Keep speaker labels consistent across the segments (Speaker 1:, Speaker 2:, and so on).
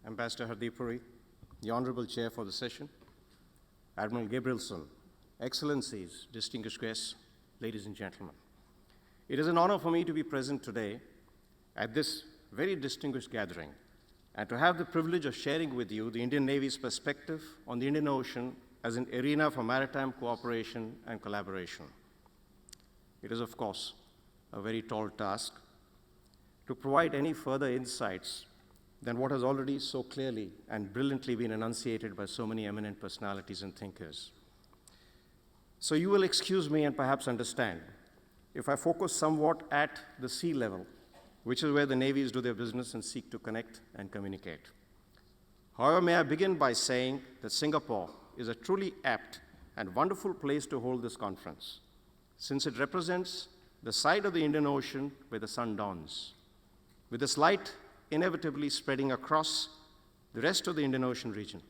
Speaker 1: Ambassador Hardeep Puri, the Honorable Chair for the session, Admiral Gabrielson, Excellencies, distinguished guests, ladies and gentlemen. It is an honor for me to be present today at this very distinguished gathering and to have the privilege of sharing with you the Indian Navy's perspective on the Indian Ocean as an arena for maritime cooperation and collaboration. It is, of course, a very tall task to provide any further insights than what has already so clearly and brilliantly been enunciated by so many eminent personalities and thinkers. So you will excuse me and perhaps understand if I focus somewhat at the sea level, which is where the navies do their business and seek to connect and communicate. However, may I begin by saying that Singapore is a truly apt and wonderful place to hold this conference, since it represents the side of the Indian Ocean where the sun dawns, with this light inevitably spreading across the rest of the Indian Ocean region.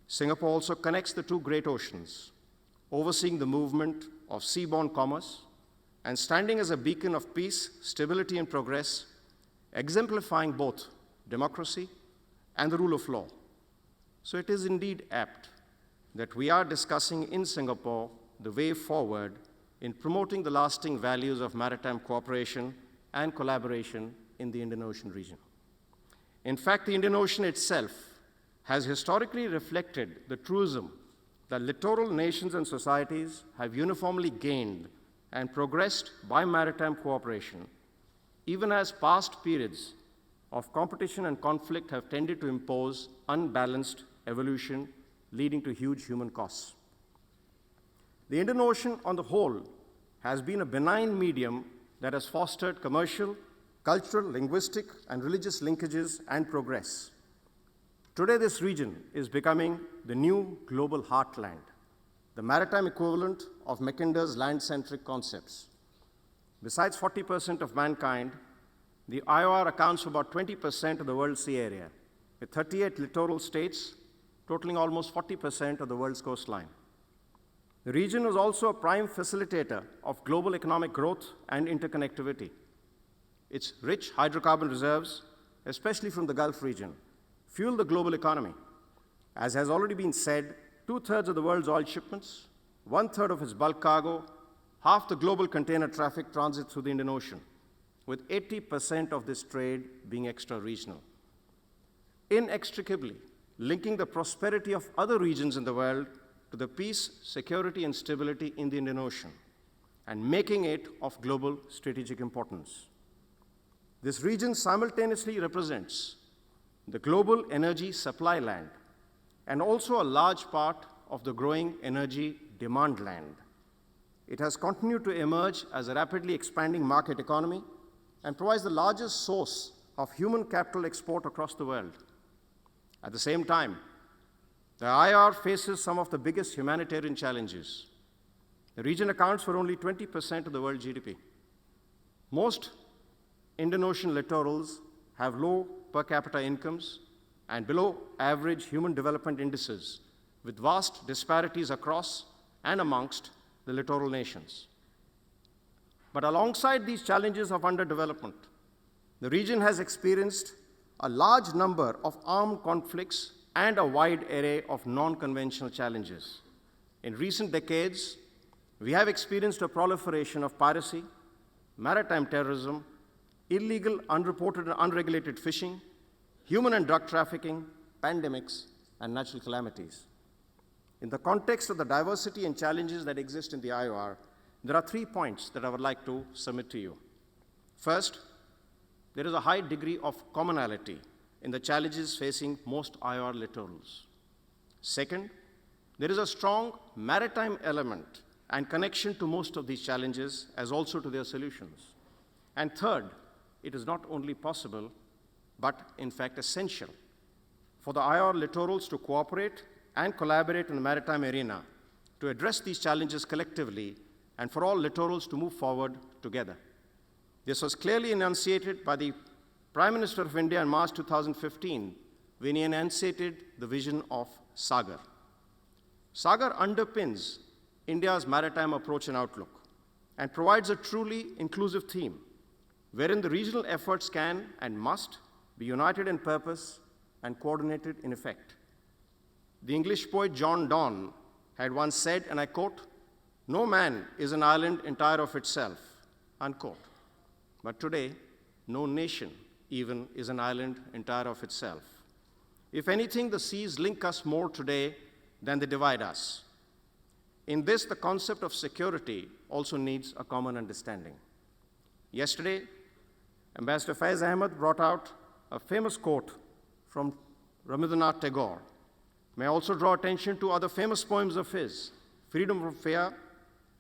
Speaker 1: Singapore also connects the two great oceans, overseeing the movement of seaborne commerce and standing as a beacon of peace, stability, and progress, exemplifying both democracy and the rule of law. So it is indeed apt that we are discussing in Singapore the way forward in promoting the lasting values of maritime cooperation and collaboration in the Indian Ocean region. In fact, the Indian Ocean itself has historically reflected the truism that littoral nations and societies have uniformly gained and progressed by maritime cooperation, even as past periods of competition and conflict have tended to impose unbalanced evolution, leading to huge human costs. The Indian Ocean, on the whole, has been a benign medium that has fostered commercial, cultural, linguistic, and religious linkages and progress. Today, this region is becoming the new global heartland, the maritime equivalent of Mackinder's land-centric concepts. Besides 40% of mankind, the IOR accounts for about 20% of the world's sea area, with 38 littoral states totaling almost 40% of the world's coastline. The region is also a prime facilitator of global economic growth and interconnectivity. Its rich hydrocarbon reserves, especially from the Gulf region, fuel the global economy. As has already been said, 2/3 of the world's oil shipments, 1/3 of its bulk cargo, half the global container traffic transits through the Indian Ocean, with 80% of this trade being extra-regional. Inextricably linking the prosperity of other regions in the world to the peace, security, and stability in the Indian Ocean, and making it of global strategic importance. This region simultaneously represents the global energy supply land and also a large part of the growing energy demand land. It has continued to emerge as a rapidly expanding market economy and provides the largest source of human capital export across the world. At the same time, the IR faces some of the biggest humanitarian challenges. The region accounts for only 20% of the world GDP. Most Indian Ocean littorals have low per capita incomes and below average human development indices, with vast disparities across and amongst the littoral nations. But alongside these challenges of underdevelopment, the region has experienced a large number of armed conflicts and a wide array of non-conventional challenges. In recent decades, we have experienced a proliferation of piracy, maritime terrorism, illegal, unreported, and unregulated fishing, human and drug trafficking, pandemics, and natural calamities. In the context of the diversity and challenges that exist in the IOR, there are 3 points that I would like to submit to you. First, there is a high degree of commonality in the challenges facing most IOR littorals. Second, there is a strong maritime element and connection to most of these challenges as also to their solutions. And third, it is not only possible, but in fact essential for the IOR littorals to cooperate and collaborate in the maritime arena to address these challenges collectively and for all littorals to move forward together. This was clearly enunciated by the Prime Minister of India in March 2015 when he enunciated the vision of Sagar. Sagar underpins India's maritime approach and outlook and provides a truly inclusive theme wherein the regional efforts can and must be united in purpose, and coordinated in effect. The English poet John Donne had once said, and I quote, "No man is an island entire of itself," unquote. But today, no nation even is an island entire of itself. If anything, the seas link us more today than they divide us. In this, the concept of security also needs a common understanding. Yesterday, Ambassador Faiz Ahmed brought out a famous quote from Rabindranath Tagore. May I also draw attention to other famous poems of his, Freedom from Fear,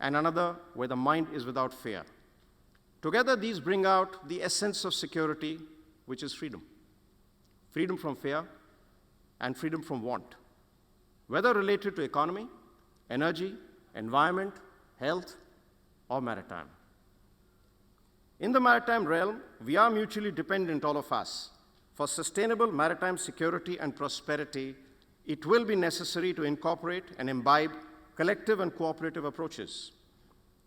Speaker 1: and another, Where the Mind is Without Fear. Together, these bring out the essence of security, which is freedom. Freedom from fear and freedom from want, whether related to economy, energy, environment, health, or maritime. In the maritime realm, we are mutually dependent, all of us. For sustainable maritime security and prosperity, it will be necessary to incorporate and imbibe collective and cooperative approaches.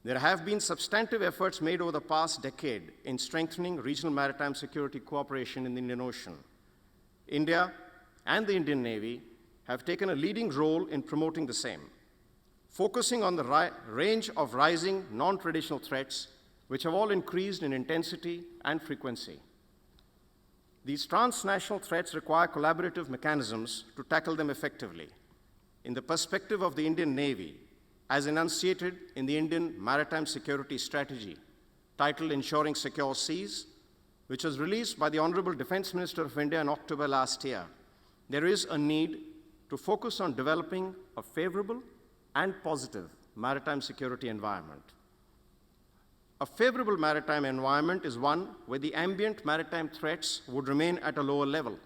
Speaker 1: There have been substantive efforts made over the past decade in strengthening regional maritime security cooperation in the Indian Ocean. India and the Indian Navy have taken a leading role in promoting the same, focusing on the range of rising non-traditional threats, which have all increased in intensity and frequency. These transnational threats require collaborative mechanisms to tackle them effectively. In the perspective of the Indian Navy, as enunciated in the Indian Maritime Security Strategy, titled Ensuring Secure Seas, which was released by the Honorable Defense Minister of India in October last year, there is a need to focus on developing a favorable and positive maritime security environment. A favorable maritime environment is one where the ambient maritime threats would remain at a lower level.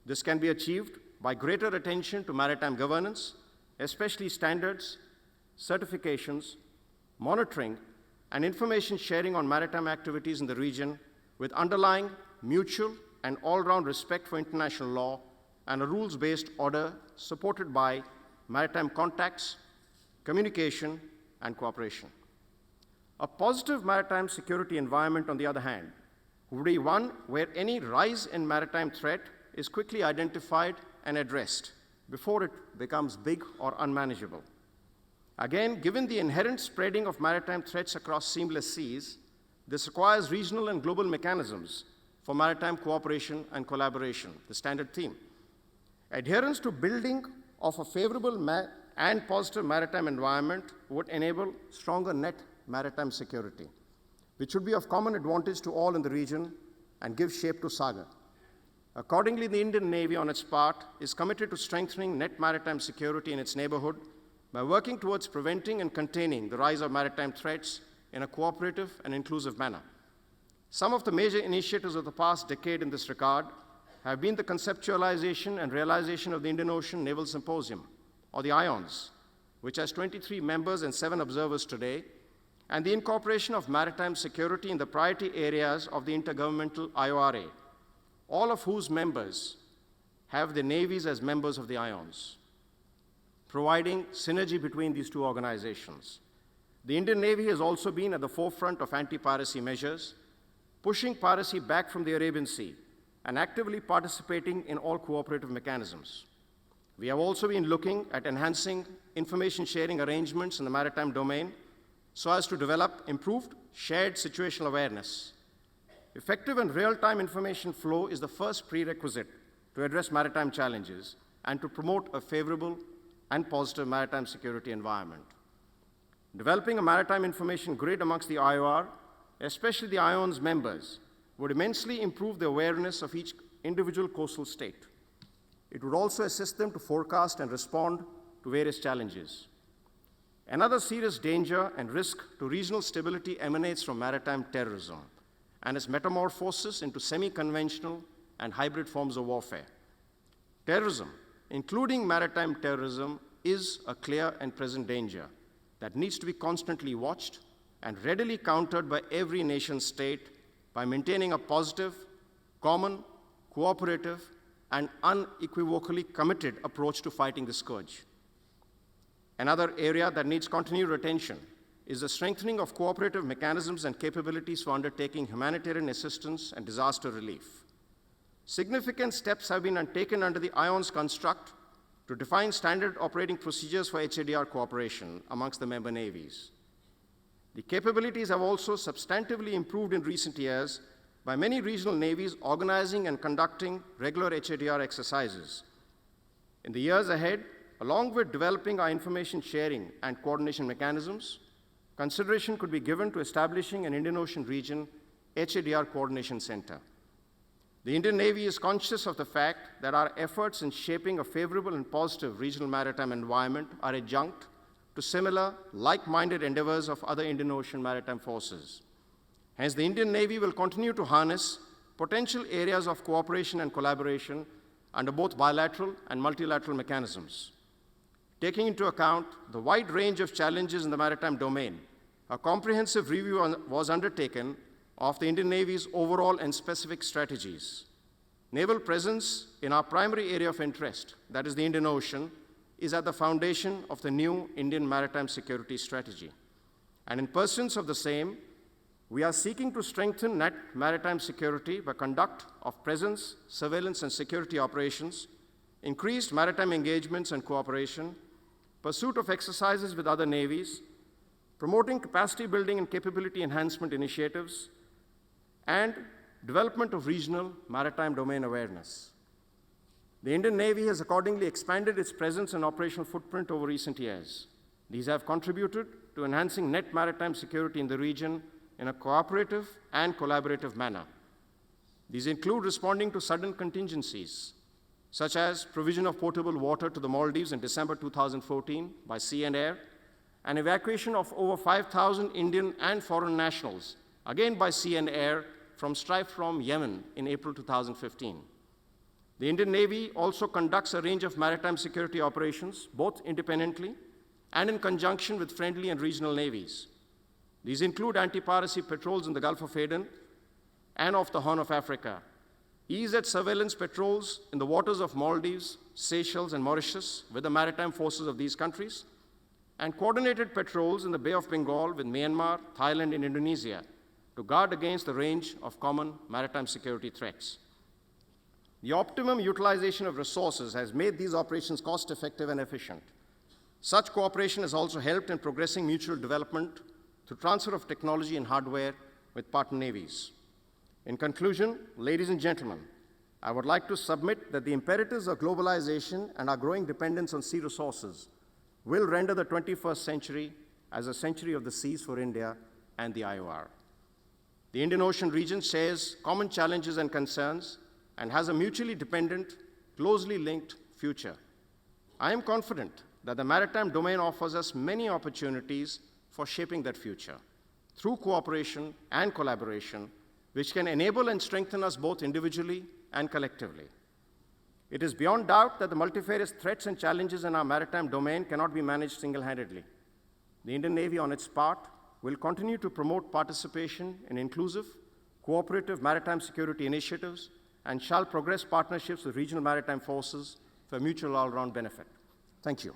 Speaker 1: This can be achieved by greater attention to maritime governance, especially standards, certifications, monitoring, and information sharing on maritime activities in the region with underlying mutual and all-round respect for international law and a rules-based order supported by maritime contacts, communication, and cooperation. A positive maritime security environment, on the other hand, would be one where any rise in maritime threat is quickly identified and addressed before it becomes big or unmanageable. Again, given the inherent spreading of maritime threats across seamless seas, this requires regional and global mechanisms for maritime cooperation and collaboration, the standard theme. Adherence to building of a favorable and positive maritime environment would enable stronger net maritime security, which would be of common advantage to all in the region and give shape to Saga. Accordingly, the Indian Navy, on its part, is committed to strengthening net maritime security in its neighborhood by working towards preventing and containing the rise of maritime threats in a cooperative and inclusive manner. Some of the major initiatives of the past decade in this regard have been the conceptualization and realization of the Indian Ocean Naval Symposium, or the IONS, which has 23 members and 7 observers today, and the incorporation of maritime security in the priority areas of the Intergovernmental IORA, all of whose members have the navies as members of the IONS, providing synergy between these two organizations. The Indian Navy has also been at the forefront of anti-piracy measures, pushing piracy back from the Arabian Sea and actively participating in all cooperative mechanisms. We have also been looking at enhancing information sharing arrangements in the maritime domain so as to develop improved shared situational awareness. Effective and real-time information flow is the first prerequisite to address maritime challenges and to promote a favorable and positive maritime security environment. Developing a maritime information grid amongst the IOR, especially the IONS members, would immensely improve the awareness of each individual coastal state. It would also assist them to forecast and respond to various challenges. Another serious danger and risk to regional stability emanates from maritime terrorism and its metamorphosis into semi-conventional and hybrid forms of warfare. Terrorism, including maritime terrorism, is a clear and present danger that needs to be constantly watched and readily countered by every nation state by maintaining a positive, common, cooperative, and unequivocally committed approach to fighting the scourge. Another area that needs continued attention is the strengthening of cooperative mechanisms and capabilities for undertaking humanitarian assistance and disaster relief. Significant steps have been taken under the IONS construct to define standard operating procedures for HADR cooperation amongst the member navies. The capabilities have also substantively improved in recent years by many regional navies organizing and conducting regular HADR exercises. In the years ahead, along with developing our information sharing and coordination mechanisms, consideration could be given to establishing an Indian Ocean region HADR coordination center. The Indian Navy is conscious of the fact that our efforts in shaping a favorable and positive regional maritime environment are adjunct to similar, like-minded endeavors of other Indian Ocean maritime forces. Hence, the Indian Navy will continue to harness potential areas of cooperation and collaboration under both bilateral and multilateral mechanisms. Taking into account the wide range of challenges in the maritime domain, a comprehensive review was undertaken of the Indian Navy's overall and specific strategies. Naval presence in our primary area of interest, that is the Indian Ocean, is at the foundation of the new Indian Maritime Security Strategy. And in pursuance of the same, we are seeking to strengthen net maritime security by conduct of presence, surveillance, and security operations, increased maritime engagements and cooperation, pursuit of exercises with other navies, promoting capacity building and capability enhancement initiatives, and development of regional maritime domain awareness. The Indian Navy has accordingly expanded its presence and operational footprint over recent years. These have contributed to enhancing net maritime security in the region in a cooperative and collaborative manner. These include responding to sudden contingencies, such as provision of potable water to the Maldives in December 2014 by sea and air, and evacuation of over 5,000 Indian and foreign nationals, again by sea and air, from strife from Yemen in April 2015. The Indian Navy also conducts a range of maritime security operations, both independently and in conjunction with friendly and regional navies. These include anti-piracy patrols in the Gulf of Aden and off the Horn of Africa, EEZ surveillance patrols in the waters of Maldives, Seychelles, and Mauritius with the maritime forces of these countries, and coordinated patrols in the Bay of Bengal with Myanmar, Thailand, and Indonesia to guard against the range of common maritime security threats. The optimum utilization of resources has made these operations cost-effective and efficient. Such cooperation has also helped in progressing mutual development through transfer of technology and hardware with partner navies. In conclusion, ladies and gentlemen, I would like to submit that the imperatives of globalization and our growing dependence on sea resources will render the 21st century as a century of the seas for India and the IOR. The Indian Ocean region shares common challenges and concerns and has a mutually dependent, closely linked future. I am confident that the maritime domain offers us many opportunities for shaping that future through cooperation and collaboration, which can enable and strengthen us both individually and collectively. It is beyond doubt that the multifarious threats and challenges in our maritime domain cannot be managed single-handedly. The Indian Navy, on its part, will continue to promote participation in inclusive, cooperative maritime security initiatives and shall progress partnerships with regional maritime forces for mutual all-round benefit. Thank you.